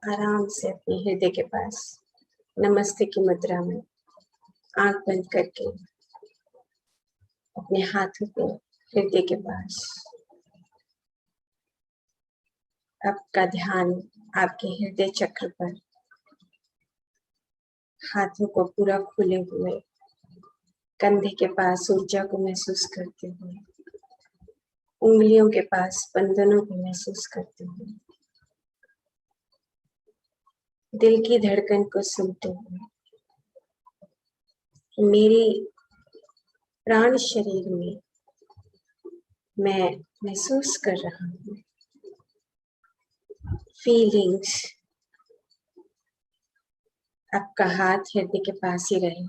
आराम से अपने हृदय के पास नमस्ते की मुद्रा में आंख बंद करके अपने हाथों को हृदय के पास, आपका ध्यान आपके हृदय चक्र पर, हाथों को पूरा खुले हुए कंधे के पास ऊर्जा को महसूस करते हुए, उंगलियों के पास स्पंदनों को महसूस करते हुए, दिल की धड़कन को सुनते हुए, मेरी प्राण शरीर में मैं महसूस कर रहा हूँ फीलिंग्स। आपका हाथ हृदय के पास ही रहे।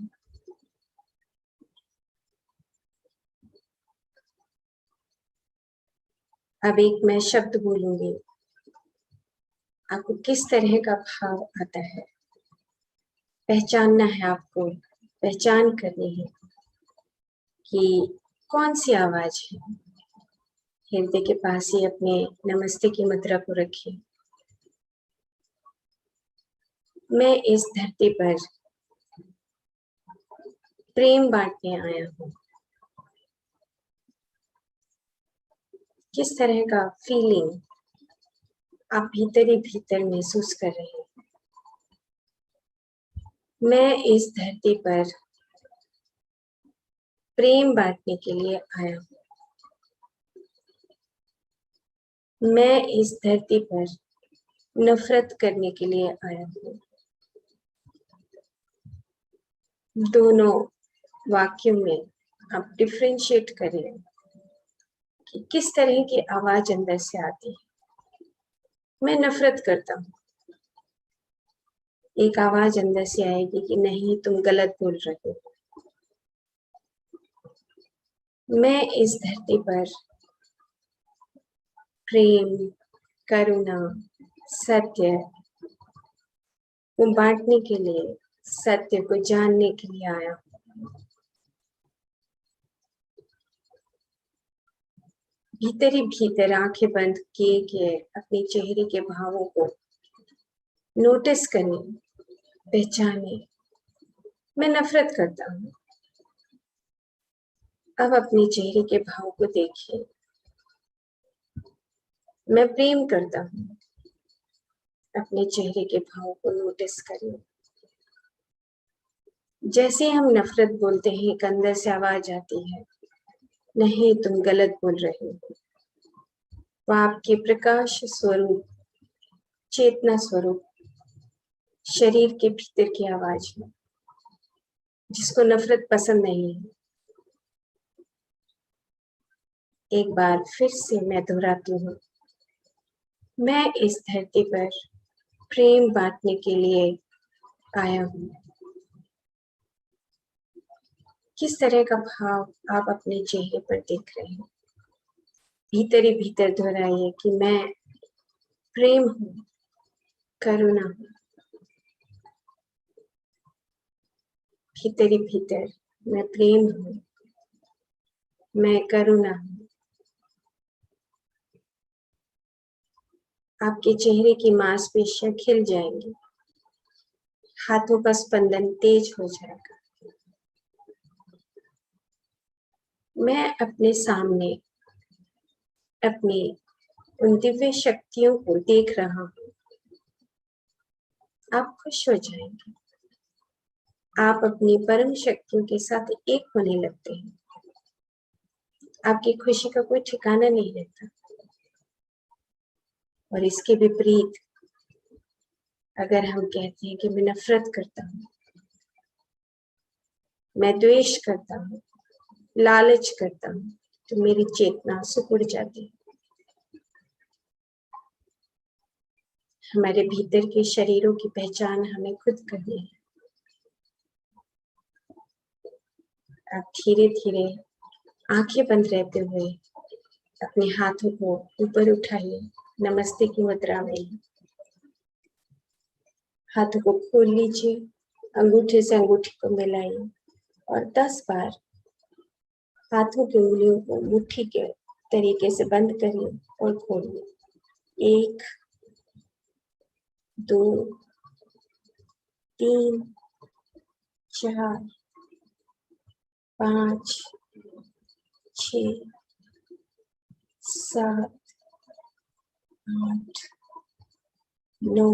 अब एक मैं शब्द बोलूंगी, आपको किस तरह का भाव आता है पहचानना है, आपको पहचान करनी है कि कौन सी आवाज है। हृदय के पास ही अपने नमस्ते की मुद्रा को रखिए। मैं इस धरती पर प्रेम बांटने आया हूँ। किस तरह का फीलिंग आप भीतर ही भीतर महसूस कर रहे हैं। मैं इस धरती पर प्रेम बांटने के लिए आया हूँ। मैं इस धरती पर नफरत करने के लिए आया हूँ। दोनों वाक्यों में आप डिफरेंशिएट करें कि किस तरह की आवाज अंदर से आती है। मैं नफरत करता हूँ। एक आवाज अंदर से आएगी कि नहीं, तुम गलत बोल रहे हो। मैं इस धरती पर प्रेम, करुणा, सत्य को बांटने के लिए, सत्य को जानने के लिए आया हूँ। भीतर ही भीतर आंखें बंद किए अपने चेहरे के भावों को नोटिस करें, पहचाने। मैं नफरत करता हूँ। अब अपने चेहरे के भाव को देखिए। मैं प्रेम करता हूँ। अपने चेहरे के भाव को नोटिस करें। जैसे हम नफरत बोलते हैं, एक अंदर से आवाज आती है, नहीं तुम गलत बोल रहे हो। वह आपके प्रकाश स्वरूप, चेतना स्वरूप शरीर के भीतर की आवाज है, जिसको नफरत पसंद नहीं है। एक बार फिर से मैं दोहराती हूँ, मैं इस धरती पर प्रेम बांटने के लिए आया हूँ। किस तरह का भाव आप अपने चेहरे पर देख रहे हैं। भीतर ही भीतर दोहराइए कि मैं प्रेम हूँ, करुणा हूँ। भीतर ही भीतर मैं प्रेम हूँ, मैं करुणा हूँ। आपके चेहरे की मांसपेशियां खिल जाएंगी, हाथों का स्पंदन तेज हो जाएगा। मैं अपने सामने अपनी उन दिव्य शक्तियों को देख रहा हूँ। आप खुश हो जाएंगे। आप अपनी परम शक्तियों के साथ एक होने लगते हैं। आपकी खुशी का कोई ठिकाना नहीं रहता। और इसके विपरीत अगर हम कहते हैं कि मैं नफरत करता हूँ, मैं द्वेष करता हूँ, लालच करता हूँ, तो मेरी चेतना सिकुड़ जाती है। हमारे भीतर के शरीरों की पहचान हमें खुद करनी है। आप धीरे धीरे आंखें बंद रहते हुए अपने हाथों को ऊपर उठाइए, नमस्ते की मुद्रा में। हाथों को खोल लीजिए, अंगूठे से अंगूठी को मिलाइए और 10 बार हाथों की उंगलियों को मुट्ठी के तरीके से बंद करिए और खोलिए। 1, 2 3 4 5 6 7 8 9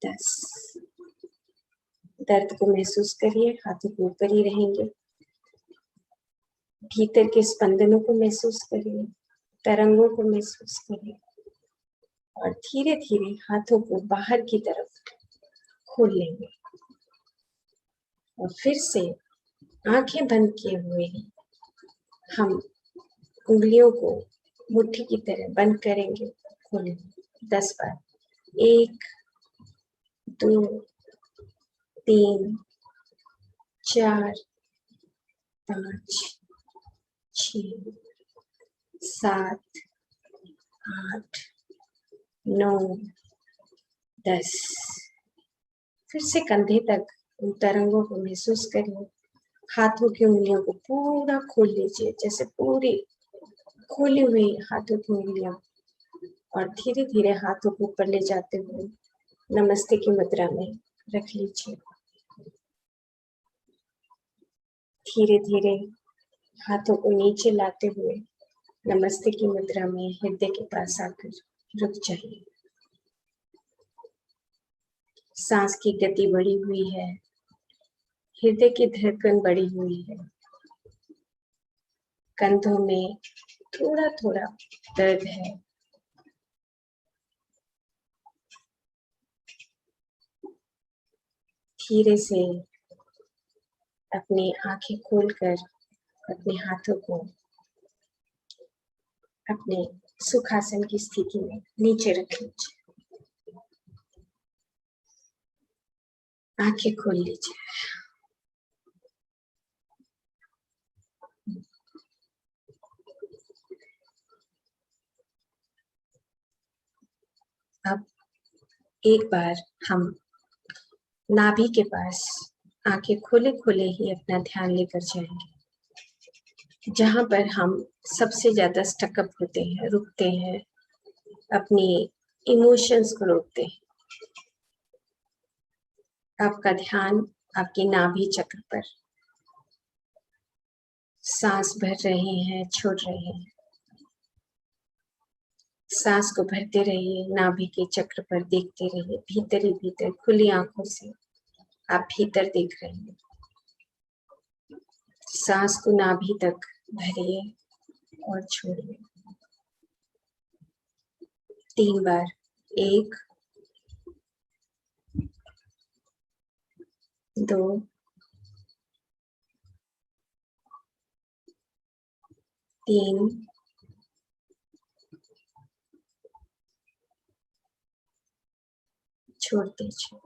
10। दर्द को महसूस करिए, हाथों के ऊपर ही रहेंगे। भीतर के स्पंदनों को महसूस करिए, तरंगों को महसूस करिए और धीरे धीरे हाथों को बाहर की तरफ खोल लेंगे और फिर से आंखें बंद किए हुए हम उंगलियों को मुट्ठी की तरह बंद करेंगे, खोलेंगे 10 बार। 1 2 3 4 5 6 7 8 9 10। फिर से कंधे तक उन तरंगों को महसूस करिए। हाथों की उंगलियों को पूरा खोल लीजिए, जैसे पूरी खोली हुई हाथों की उंगलियां, और धीरे धीरे हाथों को ऊपर ले जाते हुए नमस्ते की मुद्रा में रख लीजिए। धीरे धीरे हाथों को नीचे लाते हुए नमस्ते की मुद्रा में हृदय के पास आकर रुक जाइए। सांस की गति बढ़ी हुई है, हृदय की धड़कन बढ़ी हुई है, कंधों में थोड़ा थोड़ा दर्द है। धीरे से अपनी आंखें खोलकर अपने हाथों को अपने सुखासन की स्थिति में नीचे रख लीजिए। आंखें खोल लीजिए। अब एक बार हम नाभि के पास आंखें खोले खोले ही अपना ध्यान लेकर जाएंगे, जहां पर हम सबसे ज्यादा स्टकअप होते हैं, रुकते हैं, अपनी इमोशंस को रोकते हैं। आपका ध्यान आपकी नाभि चक्र पर। सांस भर रहे हैं, छोड़ रहे हैं। सांस को भरते रहिए, नाभि के चक्र पर देखते रहिए, भीतर ही भीतर खुली आंखों से आप भीतर देख रहे हैं। सांस को नाभि तक भरिए और छोड़िए 3 बार। 1 2 3 छोड़ दीजिए,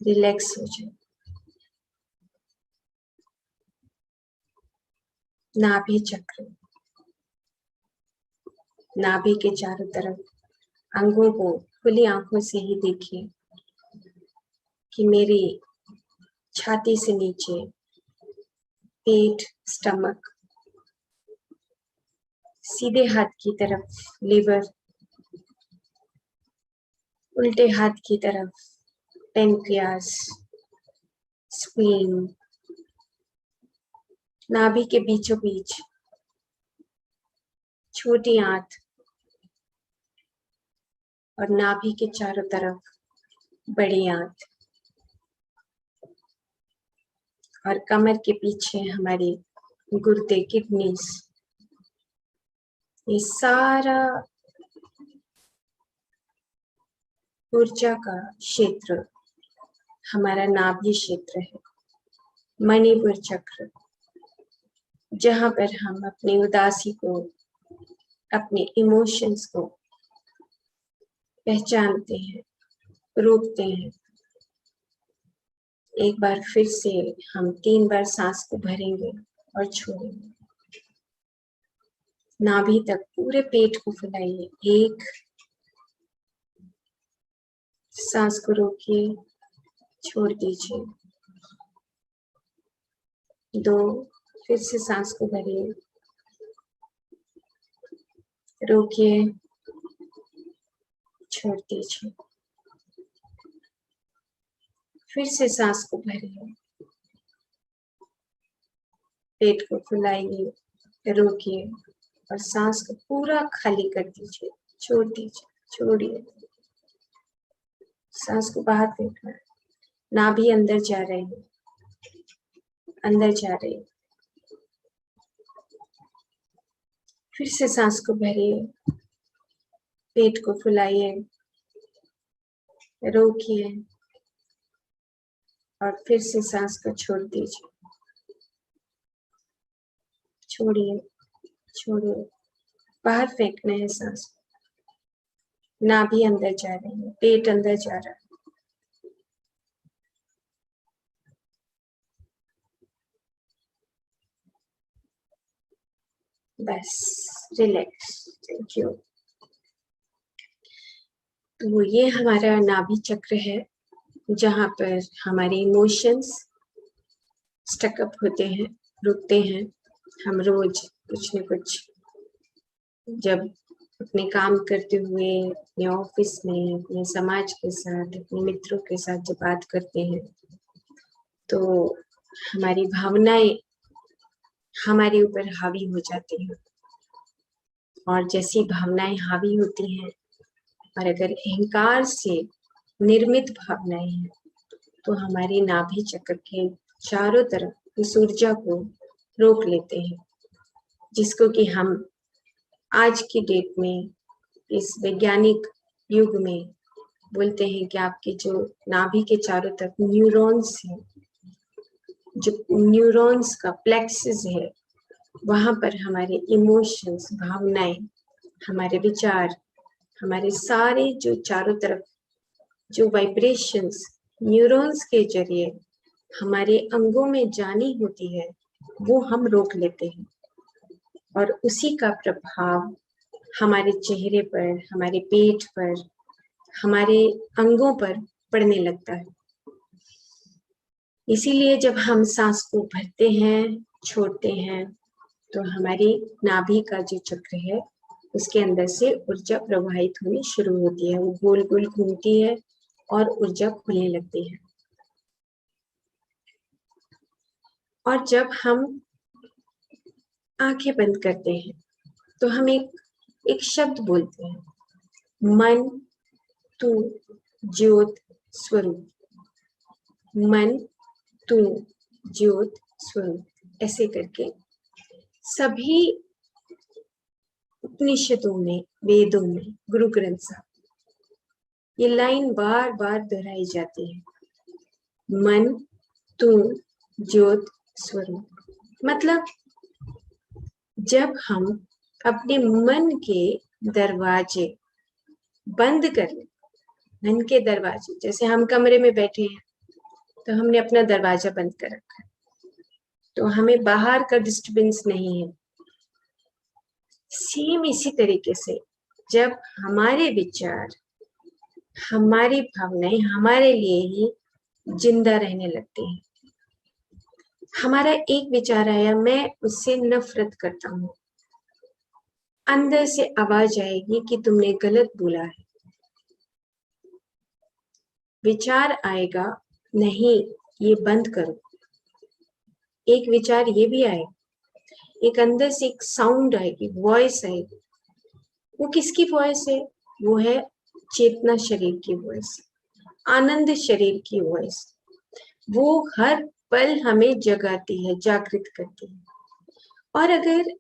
रिलैक्स हो जाए। नाभि चक्र, नाभि के चारों तरफ अंगों को खुली आंखों से ही देखिए कि मेरी छाती से नीचे पेट, स्टमक, सीधे हाथ की तरफ लीवर, उल्टे हाथ की तरफ पेनक्रियास, स्प्लीन, नाभि के बीचों बीच छोटी आंत और नाभि के चारों तरफ बड़ी आंत, और कमर के पीछे हमारी गुर्दे, किडनीज, ये सारा ऊर्जा का क्षेत्र हमारा नाभि क्षेत्र है। मणिपुर चक्र, जहां पर हम अपनी उदासी को, अपने इमोशंस को पहचानते हैं, रोकते हैं। एक बार फिर से हम 3 बार सांस को भरेंगे और छोड़ेंगे। नाभि तक पूरे पेट को फैलाइए। 1, सांस को रोकिए, छोड़ दीजिए। 2, फिर से सांस को भरिए, रोकिए, छोड़ दीजिए। फिर से सांस को भरिए, पेट को फुलाइए, रोकिए और सांस को पूरा खाली कर दीजिए। छोड़ दीजिए, छोड़िए। सांस को बाहर फेंकना है। नाभि अंदर जा रही है, अंदर जा रही है। फिर से सांस को भरिए, पेट को फुलाइए, रोकिए और फिर से सांस को छोड़ दीजिए। छोड़िए, छोड़िए। बाहर फेंकना है सांस। नाभि अंदर जा रही है, पेट अंदर जा रहा है। बस रिलैक्स। Thank you. तो ये हमारा नाभि चक्र है, जहाँ पर हमारे इमोशंस स्टकअप होते हैं, रुकते हैं। हम रोज कुछ न कुछ जब अपने काम करते हुए अपने ऑफिस में, अपने समाज के साथ, अपने मित्रों के साथ जब बात करते हैं तो हमारी भावनाएं हमारे ऊपर हावी हो जाती हैं। और जैसी भावनाएं हावी होती हैं और अगर अहंकार से निर्मित भावनाएं हैं तो हमारी नाभि चक्र के चारों तरफ उस ऊर्जा को रोक लेते हैं, जिसको कि हम आज की डेट में इस वैज्ञानिक युग में बोलते हैं कि आपके जो नाभि के चारों तरफ न्यूरॉन्स हैं, जो न्यूरॉन्स का प्लेक्सिस है, वहां पर हमारे इमोशंस, भावनाएं, हमारे विचार, हमारे सारे जो चारों तरफ जो वाइब्रेशंस न्यूरॉन्स के जरिए हमारे अंगों में जानी होती है, वो हम रोक लेते हैं और उसी का प्रभाव हमारे चेहरे पर, हमारे पेट पर, हमारे अंगों पर पड़ने लगता है। इसीलिए जब हम सांस को भरते हैं, छोड़ते हैं, तो हमारी नाभि का जो चक्र है उसके अंदर से ऊर्जा प्रवाहित होनी शुरू होती है। वो गोल गोल घूमती है और ऊर्जा खुलने लगती है। और जब हम आंखें बंद करते हैं तो हम एक शब्द बोलते हैं, मन तू ज्योत स्वरूप। मन तू ज्योत स्वरूप। ऐसे करके सभी उपनिषदों में, वेदों में, गुरु ग्रंथ साहब ये लाइन बार बार दोहराई जाती है, मन तू ज्योत स्वरूप। मतलब जब हम अपने मन के दरवाजे बंद कर लें, मन के दरवाजे, जैसे हम कमरे में बैठे हैं तो हमने अपना दरवाजा बंद कर रखा है, तो हमें बाहर का डिस्टर्बेंस नहीं है। सेम इसी तरीके से जब हमारे विचार, हमारी भावनाएं हमारे लिए ही जिंदा रहने लगती हैं। हमारा एक विचार आया, मैं उससे नफरत करता हूँ, अंदर से आवाज आएगी कि तुमने गलत बोला है। विचार आएगा, नहीं ये बंद करो। एक विचार ये भी आएगा, एक अंदर से एक साउंड आएगी, वॉइस आएगी। वो किसकी वॉइस है? वो है चेतना शरीर की वॉइस, आनंद शरीर की वॉइस। वो हर पल हमें जगाती है, जागृत करती है। और अगर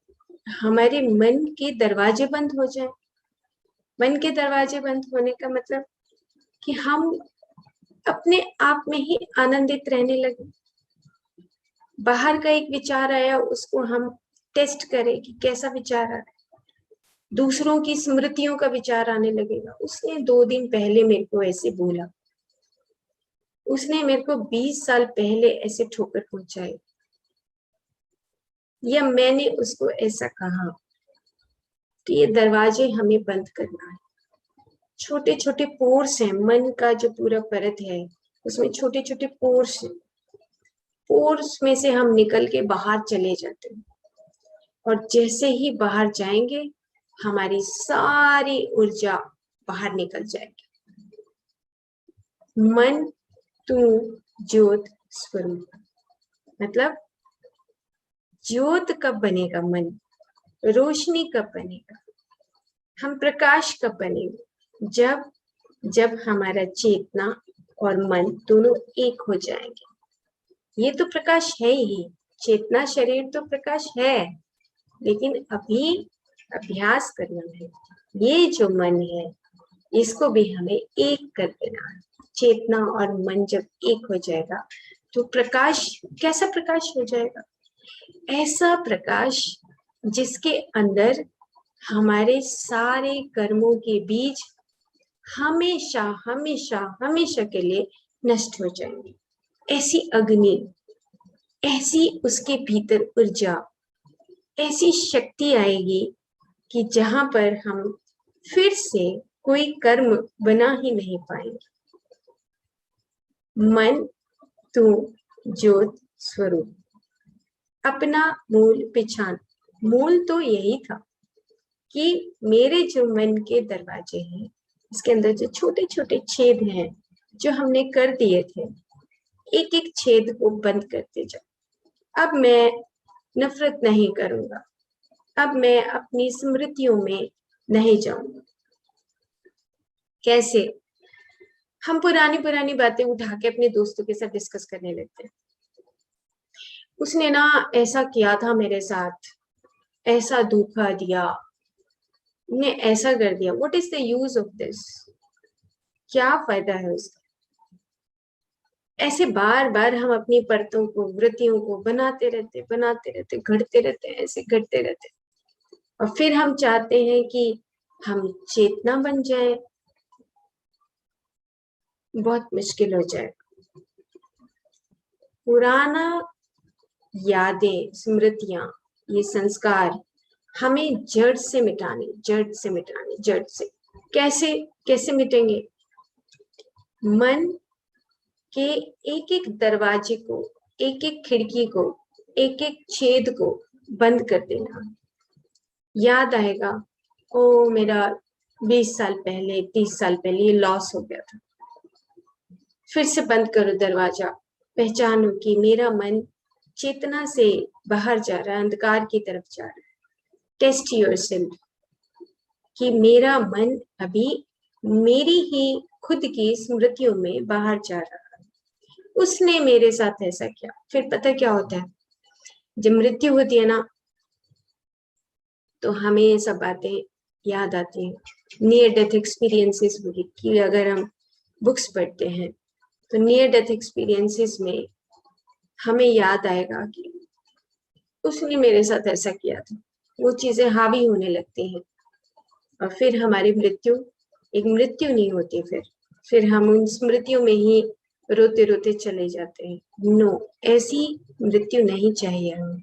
हमारे मन के दरवाजे बंद हो जाए, मन के दरवाजे बंद होने का मतलब कि हम अपने आप में ही आनंदित रहने लगे। बाहर का एक विचार आया, उसको हम टेस्ट करें कि कैसा विचार आ रहा है। दूसरों की स्मृतियों का विचार आने लगेगा, उसने 2 दिन पहले मेरे को ऐसे बोला, उसने मेरे को 20 साल पहले ऐसे ठोकर पहुंचाई, या मैंने उसको ऐसा कहा। तो ये दरवाजे हमें बंद करना है। छोटे छोटे पोर्स हैं, मन का जो पूरा परत है उसमें छोटे छोटे पोर्स हैं। पोर्स में से हम निकल के बाहर चले जाते हैं और जैसे ही बाहर जाएंगे हमारी सारी ऊर्जा बाहर निकल जाएगी। मन तू ज्योत स्वरूप, मतलब ज्योत कब बनेगा मन, रोशनी कब बनेगा, हम प्रकाश कब बनेंगे, जब जब हमारा चेतना और मन दोनों एक हो जाएंगे। ये तो प्रकाश है ही, चेतना शरीर तो प्रकाश है, लेकिन अभी अभ्यास करना है। ये जो मन है इसको भी हमें एक कर देना है। चेतना और मन जब एक हो जाएगा तो प्रकाश, कैसा प्रकाश हो जाएगा, ऐसा प्रकाश जिसके अंदर हमारे सारे कर्मों के बीज हमेशा हमेशा हमेशा के लिए नष्ट हो जाएंगे। ऐसी अग्नि, ऐसी उसके भीतर ऊर्जा, ऐसी शक्ति आएगी कि जहां पर हम फिर से कोई कर्म बना ही नहीं पाएंगे। मन तू ज्योत स्वरूप, अपना मूल पहचान। मूल तो यही था कि मेरे जो मन के दरवाजे हैं, इसके अंदर जो छोटे छोटे छेद हैं जो हमने कर दिए थे, एक एक छेद को बंद करते जाओ। अब मैं नफरत नहीं करूंगा, अब मैं अपनी स्मृतियों में नहीं जाऊंगा। कैसे? हम पुरानी पुरानी बातें उठा के अपने दोस्तों के साथ डिस्कस करने लगते हैं। उसने ना ऐसा किया था मेरे साथ, ऐसा धोखा दिया, ने ऐसा कर दिया। What is the use of this? क्या फायदा है उसका? ऐसे बार बार हम अपनी परतों को, वृत्तियों को बनाते रहते, घटते रहते हैं, ऐसे घटते रहते। और फिर हम चाहते हैं कि हम चेतना बन जाए, बहुत मुश्किल हो जाए। पुराना यादें, स्मृतियां, ये संस्कार हमें जड़ से मिटाने, जड़ से मिटाने, जड़ से। कैसे कैसे मिटेंगे? मन के एक एक दरवाजे को, एक एक खिड़की को, एक एक छेद को बंद कर देना। याद आएगा, ओ मेरा 20 साल पहले, 30 साल पहले ये लॉस हो गया था। फिर से बंद करो दरवाजा, पहचानो कि मेरा मन चेतना से बाहर जा रहा है, अंधकार की तरफ जा रहा है। टेस्ट योरसेल्फ कि मेरा मन अभी मेरी ही खुद की स्मृतियों में बाहर जा रहा है, उसने मेरे साथ ऐसा किया। फिर पता क्या होता है, जब मृत्यु होती है ना, तो हमें ये सब बातें याद आती हैं। नियर डेथ एक्सपीरियंसेस की अगर हम बुक्स पढ़ते हैं तो नियर डेथ एक्सपीरियंसेस में हमें याद आएगा कि उसने मेरे साथ ऐसा किया था। वो चीजें हावी होने लगती हैं और फिर हमारी मृत्यु एक मृत्यु नहीं होती। फिर हम उन स्मृतियों में ही रोते रोते चले जाते हैं। नो, ऐसी मृत्यु नहीं चाहिए हमें।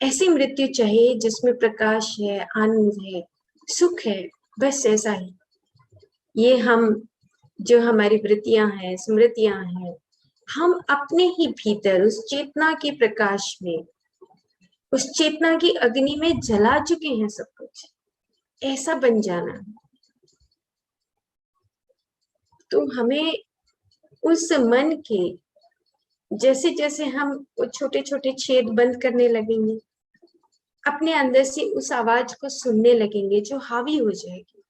ऐसी मृत्यु चाहिए जिसमें प्रकाश है, आनंद है, सुख है, बस ऐसा ही। ये हम जो हमारी वृत्तियां हैं, स्मृतियां हैं, हम अपने ही भीतर उस चेतना के प्रकाश में, उस चेतना की अग्नि में जला चुके हैं सब कुछ। ऐसा बन जाना। तो हमें उस मन के, जैसे जैसे हम वो छोटे छोटे छेद बंद करने लगेंगे, अपने अंदर से उस आवाज को सुनने लगेंगे जो हावी हो जाएगी।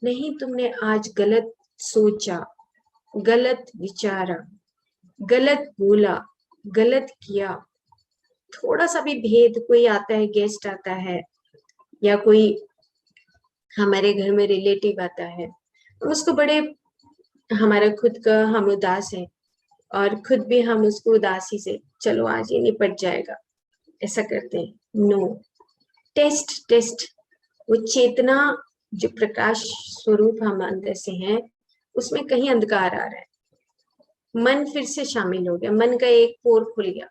नहीं, तुमने आज गलत सोचा, गलत विचारा, गलत बोला, गलत किया। थोड़ा सा भी भेद, कोई आता है, गेस्ट आता है या कोई हमारे घर में रिलेटिव आता है, उसको बड़े, हमारा खुद का हम उदास है और खुद भी हम उसको उदासी से, चलो आज ये निपट जाएगा, ऐसा करते हैं। नो, टेस्ट टेस्ट वो चेतना जो प्रकाश स्वरूप हम अंदर से हैं, उसमें कहीं अंधकार आ रहा है। मन फिर से शामिल हो गया, मन का एक पोर खुल गया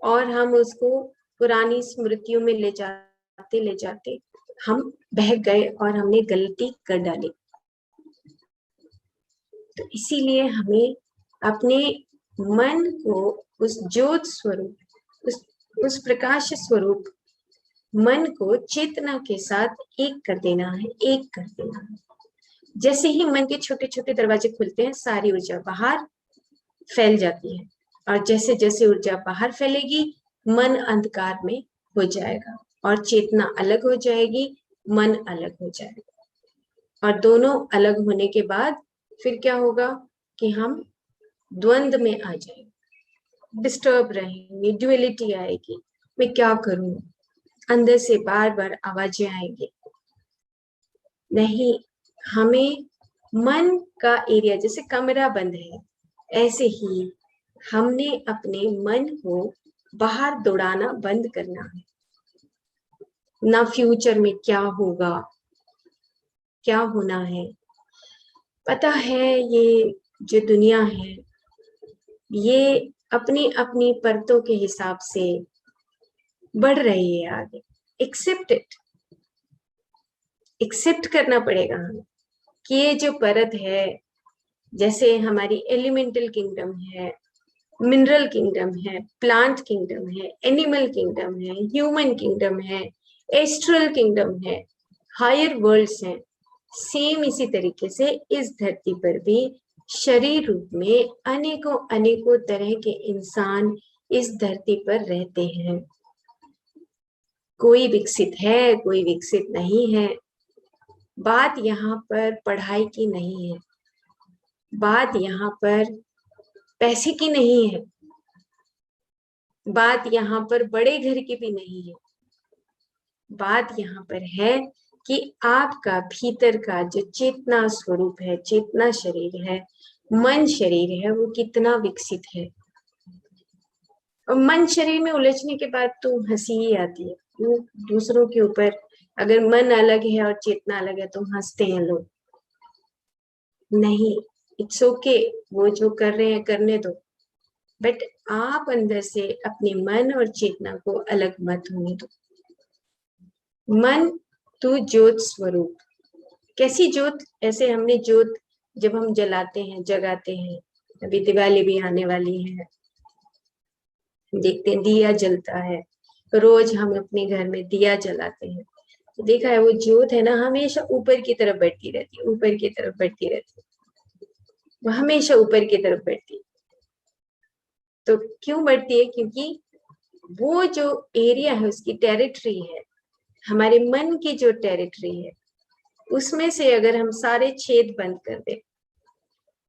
और हम उसको पुरानी स्मृतियों में ले जाते हम बह गए और हमने गलती कर डाली। तो इसीलिए हमें अपने मन को उस ज्योत स्वरूप, उस प्रकाश स्वरूप मन को चेतना के साथ एक कर देना है, एक कर देना है। जैसे ही मन के छोटे छोटे दरवाजे खुलते हैं, सारी ऊर्जा बाहर फैल जाती है, और जैसे जैसे ऊर्जा बाहर फैलेगी, मन अंधकार में हो जाएगा और चेतना अलग हो जाएगी, मन अलग हो जाएगा। और दोनों अलग होने के बाद फिर क्या होगा कि हम द्वंद्व में आ जाएंगे, डिस्टर्ब रहेंगे, ड्युअलिटी आएगी, मैं क्या करूं, अंदर से बार बार आवाजें आएंगी। नहीं, हमें मन का एरिया, जैसे कमरा बंद है, ऐसे ही हमने अपने मन को बाहर दौड़ाना बंद करना है। ना फ्यूचर में क्या होगा, क्या होना है, पता है ये जो दुनिया है ये अपनी अपनी परतों के हिसाब से बढ़ रही है आगे। एक्सेप्ट इट, एक्सेप्ट करना पड़ेगा हमें कि ये जो परत है, जैसे हमारी एलिमेंटल किंगडम है, मिनरल किंगडम है, प्लांट किंगडम है, एनिमल किंगडम है, ह्यूमन किंगडम है, एस्ट्रल किंगडम है, हायर वर्ल्ड्स हैं, सेम इसी तरीके से इस धरती पर भी शरीर रूप में अनेकों अनेकों तरह के इंसान इस धरती पर रहते हैं। कोई विकसित है, कोई विकसित नहीं है। बात यहाँ पर पढ़ाई की नहीं है, बात यहाँ पर पैसे की नहीं है, बात यहाँ पर बड़े घर की भी नहीं है। बात यहाँ पर है कि आपका भीतर का जो चेतना स्वरूप है, चेतना शरीर है, मन शरीर है, वो कितना विकसित है। और मन शरीर में उलझने के बाद तो हंसी ही आती है। वो दूसरों के ऊपर, अगर मन अलग है और चेतना अलग है तो हंसते हैं लोग। नहीं, इट्स ओके, वो जो कर रहे हैं करने दो, बट आप अंदर से अपने मन और चेतना को अलग मत होने दो। मन तू ज्योत स्वरूप। कैसी ज्योत? ऐसे हमने ज्योत जब हम जलाते हैं, जगाते हैं, अभी दिवाली भी आने वाली है, देखते हैं दिया जलता है, रोज हम अपने घर में दिया जलाते हैं, तो देखा है वो ज्योत है ना, हमेशा ऊपर की तरफ बढ़ती रहती है, ऊपर की तरफ बढ़ती रहती है, वो हमेशा ऊपर की तरफ बढ़ती है। तो क्यों बढ़ती है? क्योंकि वो जो एरिया है, उसकी टेरिटरी है, हमारे मन की जो टेरिटरी है, उसमें से अगर हम सारे छेद बंद कर दे,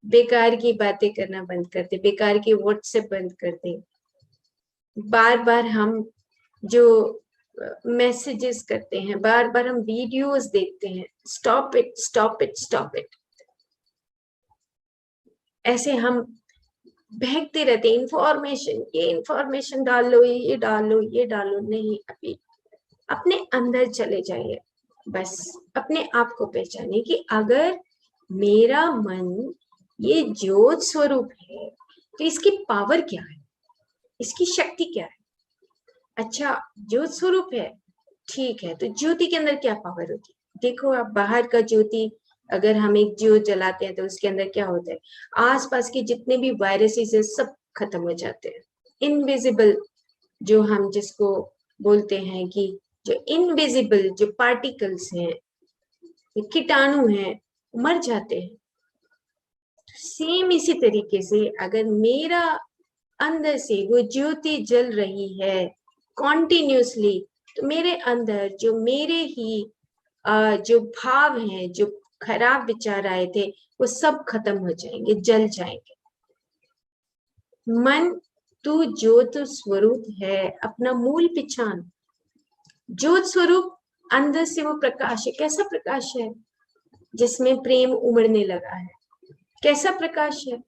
बेकार की बातें करना बंद कर दे, बेकार की व्हाट्सएप बंद कर दे, बार बार हम जो मैसेजेस करते हैं, बार बार हम वीडियोस देखते हैं, stop it, stop it, stop it. ऐसे हम बहकते रहते हैं, इंफॉर्मेशन, ये इंफॉर्मेशन डाल लो, ये डाल लो, ये डालो। नहीं, अभी अपने अंदर चले जाइए, बस अपने आप को पहचाने कि अगर मेरा मन ये ज्योत स्वरूप है तो इसकी पावर क्या है, इसकी शक्ति क्या है। अच्छा, ज्योत स्वरूप है, ठीक है, तो ज्योति के अंदर क्या पावर होती है? देखो, आप बाहर का ज्योति, अगर हम एक ज्योत जलाते हैं तो उसके अंदर क्या होता है? आसपास के जितने भी वायरसेस है सब खत्म हो जाते हैं। इनविजिबल, जो हम जिसको बोलते हैं कि जो इनविजिबल जो पार्टिकल्स हैं, कीटाणु हैं, मर जाते हैं। सेम इसी तरीके से अगर मेरा अंदर से वो ज्योति जल रही है कॉन्टिन्यूसली, तो मेरे अंदर जो मेरे ही जो भाव हैं, जो खराब विचार आए थे, वो सब खत्म हो जाएंगे, जल जाएंगे। मन तू ज्योत स्वरूप है, अपना मूल पहचान। ज्योत स्वरूप अंदर से वो प्रकाश है। कैसा प्रकाश है? जिसमें प्रेम उमड़ने लगा है। कैसा प्रकाश है?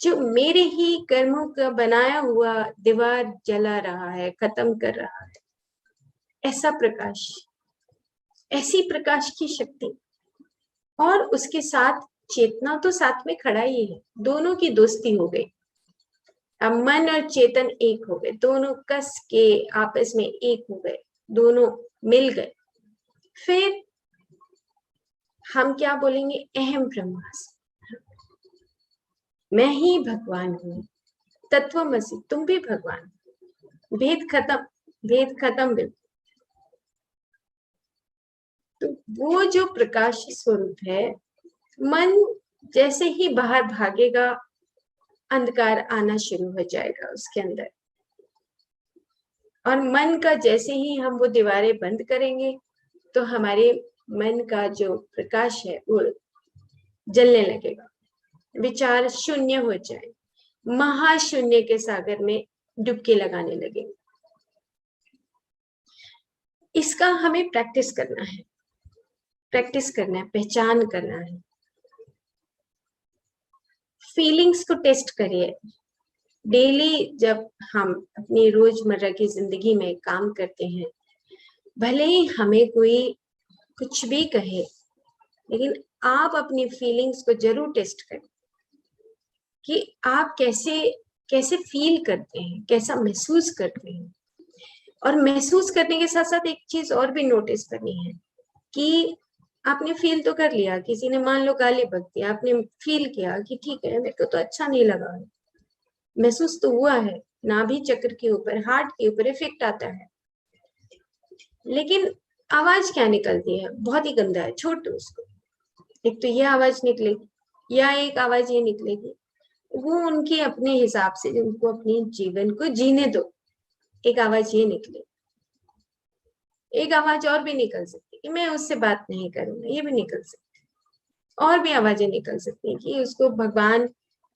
जो मेरे ही कर्मों का बनाया हुआ दीवार जला रहा है, खत्म कर रहा है। ऐसा प्रकाश, ऐसी प्रकाश की शक्ति, और उसके साथ चेतना तो साथ में खड़ा ही है। दोनों की दोस्ती हो गई। अब मन और चेतन एक हो गए, दोनों कस के आपस में एक हो गए, दोनों मिल गए। फिर हम क्या बोलेंगे? अहम ब्रह्मास्मि, मैं ही भगवान हूं, तत्वमसि, तुम भी भगवान। भेद खत्म, भेद खत्म बिल्कुल। तो वो जो प्रकाश स्वरूप है, मन जैसे ही बाहर भागेगा, अंधकार आना शुरू हो जाएगा उसके अंदर, और मन का जैसे ही हम वो दीवारें बंद करेंगे तो हमारे मन का जो प्रकाश है वो जलने लगेगा, विचार शून्य हो जाए, महाशून्य के सागर में डुबकी लगाने लगेंगे। इसका हमें प्रैक्टिस करना है, पहचान करना है। फीलिंग्स को टेस्ट करिए डेली। जब हम अपनी रोजमर्रा की जिंदगी में काम करते हैं, भले ही हमें कोई कुछ भी कहे, लेकिन आप अपनी फीलिंग्स को जरूर टेस्ट करें कि आप कैसे फील करते हैं, कैसा महसूस करते हैं। और महसूस करने के साथ साथ एक चीज और भी नोटिस करनी है कि आपने फील तो कर लिया, किसी ने मान लो गाली बक दिया, आपने फील किया कि ठीक है मेरे को तो अच्छा नहीं लगा, महसूस तो हुआ है, नाभि चक्र के ऊपर, हार्ट के ऊपर इफेक्ट आता है, लेकिन आवाज क्या निकलती है, बहुत ही गंदा है, छोड़ दो उसको। एक तो ये आवाज निकलेगी या एक आवाज ये निकलेगी, वो उनके अपने हिसाब से उनको अपने जीवन को जीने दो। एक आवाज ये निकले, एक आवाज और भी निकल सकती कि मैं उससे बात नहीं करूंगा, ये भी निकल सकती, और भी आवाजें निकल सकती हैं कि उसको भगवान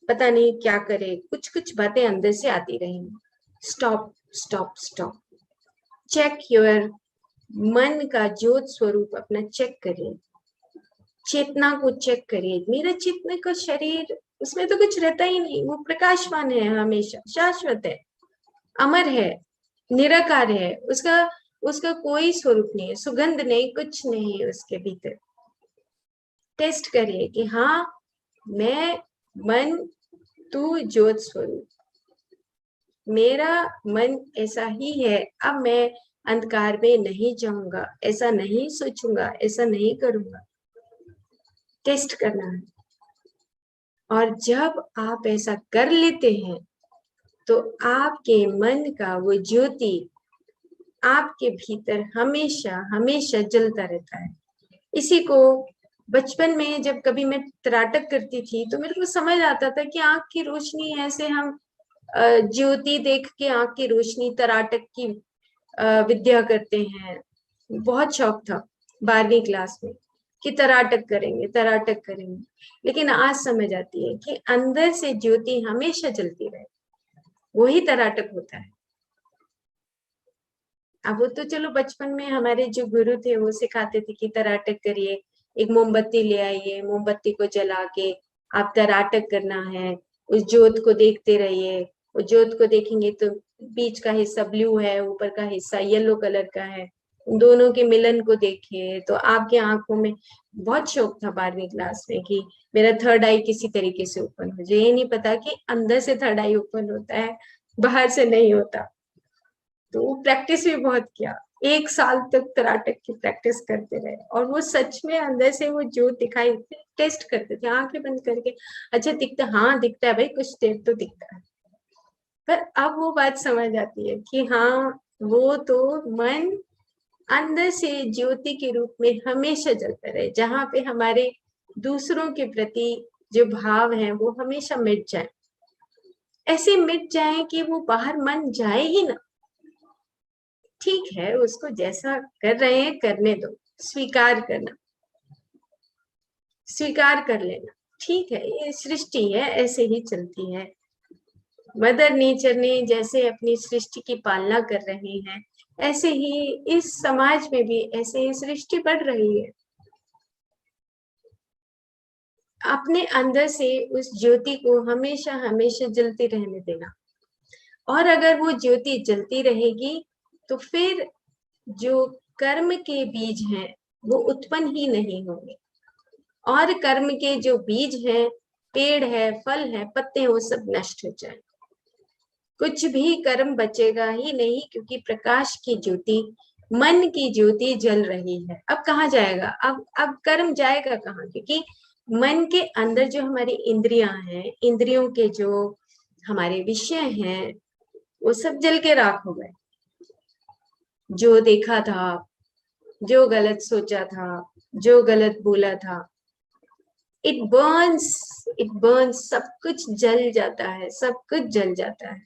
पता नहीं क्या करे, कुछ कुछ बातें अंदर से आती रहेंगी। Stop stop stop, check your मन का ज्योत स्वरूप अपना चेक करिए, चेतना को चेक करिए। मेरा चेतना का शरीर, उसमें तो कुछ रहता ही नहीं, वो प्रकाशवान है, हमेशा शाश्वत है, अमर है, निराकार है, उसका उसका कोई स्वरूप नहीं है, सुगंध नहीं, कुछ नहीं है उसके भीतर। टेस्ट करिए कि हाँ मैं मन, तू ज्योत स्वरूप, मेरा मन ऐसा ही है, अब मैं अंधकार में नहीं जाऊंगा, ऐसा नहीं सोचूंगा, ऐसा नहीं करूंगा। टेस्ट करना है। और जब आप ऐसा कर लेते हैं तो आपके मन का वो ज्योति आपके भीतर हमेशा हमेशा जलता रहता है। इसी को बचपन में जब कभी मैं तराटक करती थी तो मेरे को समझ आता था कि आंख की रोशनी ऐसे हम ज्योति देख के आंख की रोशनी, तराटक की विद्या करते हैं। बहुत शौक था 12वीं क्लास में कि तराटक करेंगे, तराटक करेंगे, लेकिन आज समझ आती है कि अंदर से ज्योति हमेशा जलती रहे, वही तराटक होता है। अब वो तो चलो बचपन में हमारे जो गुरु थे वो सिखाते थे कि तराटक करिए, एक मोमबत्ती ले आइए, मोमबत्ती को जला के आप तराटक करना है, उस ज्योत को देखते रहिए। उस ज्योत को देखेंगे तो बीच का हिस्सा ब्लू है, ऊपर का हिस्सा येलो कलर का है, दोनों के मिलन को देखिए तो आपकी आंखों में, बहुत शौक था 12वीं क्लास में कि मेरा थर्ड आई किसी तरीके से ओपन हो जाए। ये नहीं पता कि अंदर से थर्ड आई ओपन होता है, बाहर से नहीं होता। तो प्रैक्टिस भी बहुत किया, 1 साल तक तराटक की प्रैक्टिस करते रहे, और वो सच में अंदर से वो जो दिखाई, टेस्ट करते थे आंखें बंद करके, अच्छा दिखता, हाँ दिखता है भाई, कुछ देर तो दिखता है। पर अब वो बात समझ आती है कि हाँ वो तो मन अंदर से ज्योति के रूप में हमेशा जलता रहे, जहां पे हमारे दूसरों के प्रति जो भाव है वो हमेशा मिट जाए, ऐसे मिट जाए कि वो बाहर मन जाए ही ना। ठीक है, उसको जैसा कर रहे हैं करने दो, स्वीकार करना, स्वीकार कर लेना, ठीक है ये सृष्टि है, ऐसे ही चलती है। मदर नेचर ने जैसे अपनी सृष्टि की पालना कर रहे हैं, ऐसे ही इस समाज में भी ऐसे ही सृष्टि बढ़ रही है। अपने अंदर से उस ज्योति को हमेशा हमेशा जलती रहने देना, और अगर वो ज्योति जलती रहेगी तो फिर जो कर्म के बीज हैं वो उत्पन्न ही नहीं होंगे, और कर्म के जो बीज हैं, पेड़ है, फल है, पत्ते हैं, वो सब नष्ट हो जाए, कुछ भी कर्म बचेगा ही नहीं, क्योंकि प्रकाश की ज्योति, मन की ज्योति जल रही है। अब कहाँ जाएगा, अब कर्म जाएगा कहाँ, क्योंकि मन के अंदर जो हमारी इंद्रियां हैं, इंद्रियों के जो हमारे विषय हैं वो सब जल के राख हो गए। जो देखा था, जो गलत सोचा था, जो गलत बोला था, इट बर्न्स, सब कुछ जल जाता है, सब कुछ जल जाता है।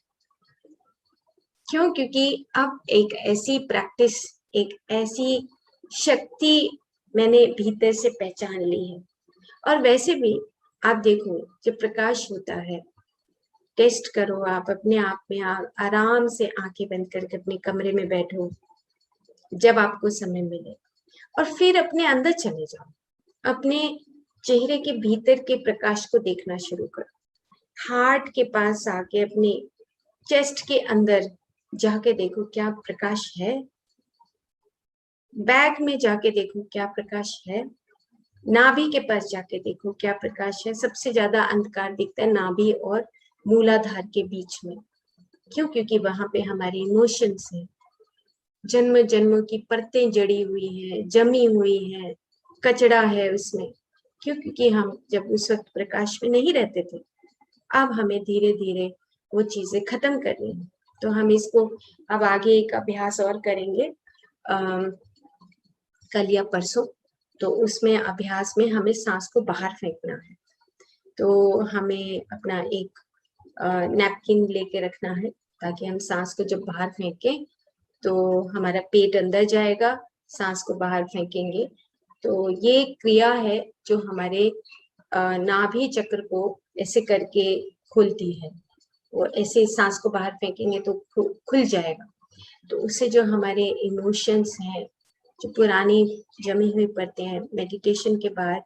क्यों? क्योंकि अब एक ऐसी प्रैक्टिस, एक ऐसी शक्ति मैंने भीतर से पहचान ली है। और वैसे भी आप देखो, जब प्रकाश होता है, टेस्ट करो आप अपने आप में, आराम से आंखें बंद करके अपने कमरे में बैठो जब आपको समय मिले, और फिर अपने अंदर चले जाओ, अपने चेहरे के भीतर के प्रकाश को देखना शुरू करो। हार्ट के पास आके अपने चेस्ट के अंदर जाके देखो क्या प्रकाश है, बैक में जाके देखो क्या प्रकाश है, नाभि के पास जाके देखो क्या प्रकाश है। सबसे ज्यादा अंधकार दिखता है नाभि और मूलाधार के बीच में। क्यों? क्योंकि वहां पे हमारे इमोशंस हैं, जन्म जन्मों की परतें जड़ी हुई है, जमी हुई है, कचड़ा है उसमें। क्यों? क्योंकि हम जब उस वक्त प्रकाश में नहीं रहते थे, अब हमें धीरे धीरे वो चीजें खत्म करनी है। तो हम इसको अब आगे एक अभ्यास और करेंगे कल या परसों। तो उसमें अभ्यास में हमें सांस को बाहर फेंकना है। तो हमें अपना एक नैपकिन लेके रखना है, ताकि हम सांस को जब बाहर फेंकें तो हमारा पेट अंदर जाएगा, सांस को बाहर फेंकेंगे। तो ये क्रिया है जो हमारे नाभि चक्र को ऐसे करके खुलती है। वो ऐसे सांस को बाहर फेंकेंगे तो खुल जाएगा। तो उससे जो हमारे इमोशंस हैं, जो पुरानी जमी हुई पड़ते हैं, मेडिटेशन के बाद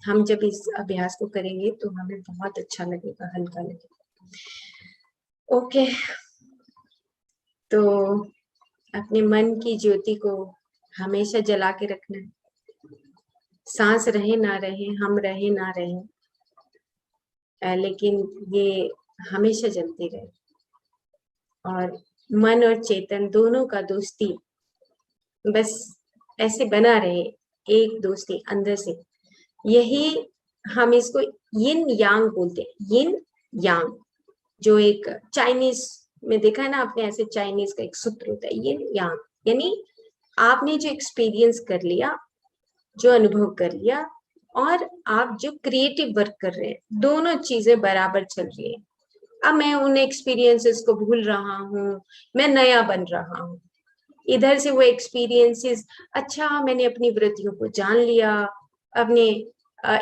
हम जब इस अभ्यास को करेंगे तो हमें बहुत अच्छा लगेगा, हल्का लगेगा। ओके, तो अपने मन की ज्योति को हमेशा जला के रखना है। सांस रहे ना रहे, हम रहे ना रहे, लेकिन ये हमेशा जलती रहे। और मन और चेतन दोनों का दोस्ती बस ऐसे बना रहे, एक दोस्ती अंदर से। यही हम इसको यिन यांग बोलते हैं। यिन यांग, जो एक चाइनीज में देखा है ना आपने, ऐसे चाइनीज का एक सूत्र होता है यिन यांग, यानी आपने जो एक्सपीरियंस कर लिया, जो अनुभव कर लिया, और आप जो क्रिएटिव वर्क कर रहे हैं, दोनों चीजें बराबर चल रही है। अब मैं उन एक्सपीरियंसेस को भूल रहा हूँ, मैं नया बन रहा हूँ। इधर से वो एक्सपीरियंसेस, अच्छा मैंने अपनी वृत्तियों को जान लिया, अपने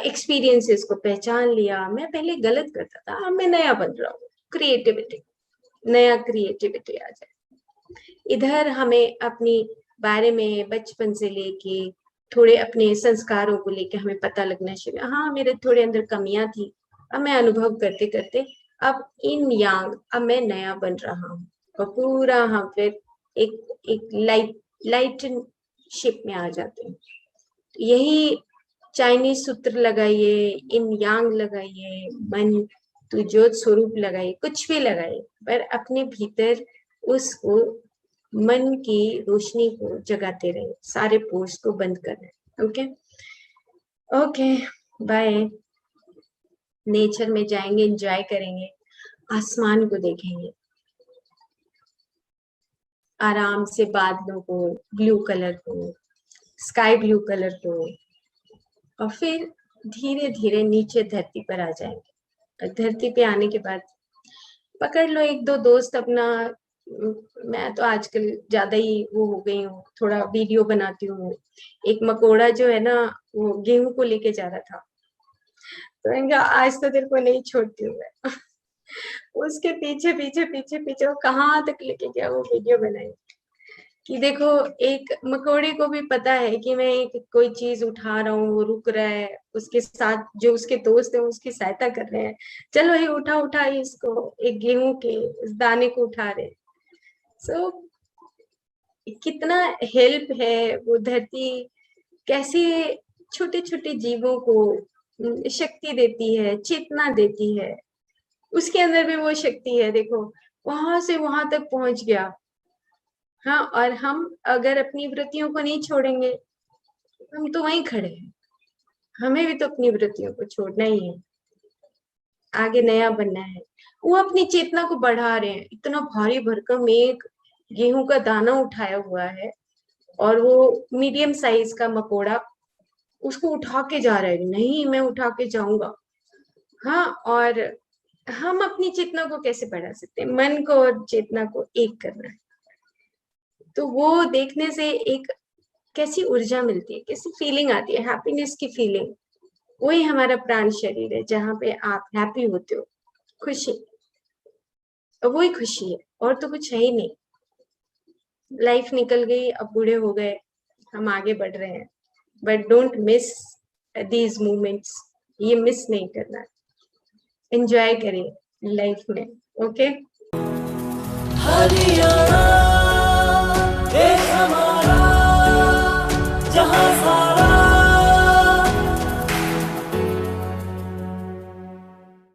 एक्सपीरियंसेस को पहचान लिया, मैं पहले गलत करता था, अब मैं नया बन रहा हूँ। क्रिएटिविटी, नया क्रिएटिविटी आ जाए। इधर हमें अपनी बारे में बचपन से लेके थोड़े अपने संस्कारों को लेके हमें पता लगना शुरू, हाँ मेरे थोड़े अंदर कमियां थी, अब मैं अनुभव करते करते अब इन यांग, अब मैं नया बन रहा हूँ। और पूरा हम फिर एक लाइट शेप में आ जाते हैं। यही चाइनीज सूत्र लगाइए, इन यांग लगाइए, मन तू ज्योत स्वरूप लगाइए, कुछ भी लगाइए, पर अपने भीतर उसको, मन की रोशनी को जगाते रहे, सारे पोर्स को बंद कर रहे। Okay okay, bye. नेचर में जाएंगे, एंजॉय करेंगे, आसमान को देखेंगे, आराम से बादलों को, ब्लू कलर को, स्काई ब्लू कलर को, और फिर धीरे धीरे नीचे धरती पर आ जाएंगे। धरती पे आने के बाद पकड़ लो एक दो दोस्त अपना। मैं तो आजकल ज्यादा ही वो हो गई हूँ, थोड़ा वीडियो बनाती हूँ। एक मकोड़ा जो है ना, वो गेहूं को लेके जा रहा था, तो इनका आज तो तेरे को नहीं छोड़ती हूँ मैं। उसके पीछे पीछे पीछे पीछे वो कहाँ तक लेके गया, वो वीडियो बनाई कि देखो, एक मकोड़े को भी पता है कि मैं एक कोई चीज उठा रहा हूँ, वो रुक रहा है, उसके साथ जो उसके दोस्त है उसकी सहायता कर रहे हैं, चलो ये उठा उठा इसको, एक गेहूं के इस दाने को उठा रहे। सो कितना हेल्प है वो धरती, कैसे छोटे छोटे जीवों को शक्ति देती है, चेतना देती है। उसके अंदर भी वो शक्ति है, देखो वहां से वहां तक पहुंच गया। हाँ, और हम अगर अपनी वृत्तियों को नहीं छोड़ेंगे, हम तो वहीं खड़े हैं। हमें भी तो अपनी वृत्तियों को छोड़ना ही है, आगे नया बनना है। वो अपनी चेतना को बढ़ा रहे हैं, इतना भारी भरकम एक गेहूं का दाना उठाया हुआ है, और वो मीडियम साइज का मकोड़ा उसको उठा के जा रहा है, नहीं मैं उठा के जाऊंगा। हाँ, और हम अपनी चेतना को कैसे बढ़ा सकते हैं? मन को और चेतना को एक करना है। तो वो देखने से एक कैसी ऊर्जा मिलती है, कैसी फीलिंग आती है, हैप्पीनेस की फीलिंग। वही हमारा प्राण शरीर है, जहाँ पे आप हैप्पी होते हो, खुशी, वही खुशी है, और तो कुछ है ही नहीं। लाइफ निकल गई, अब बूढ़े हो गए, हम आगे बढ़ रहे हैं, but don't miss these moments. ये मिस नहीं करना है, एंजॉय करिए लाइफ में। ओके, हरियाणा।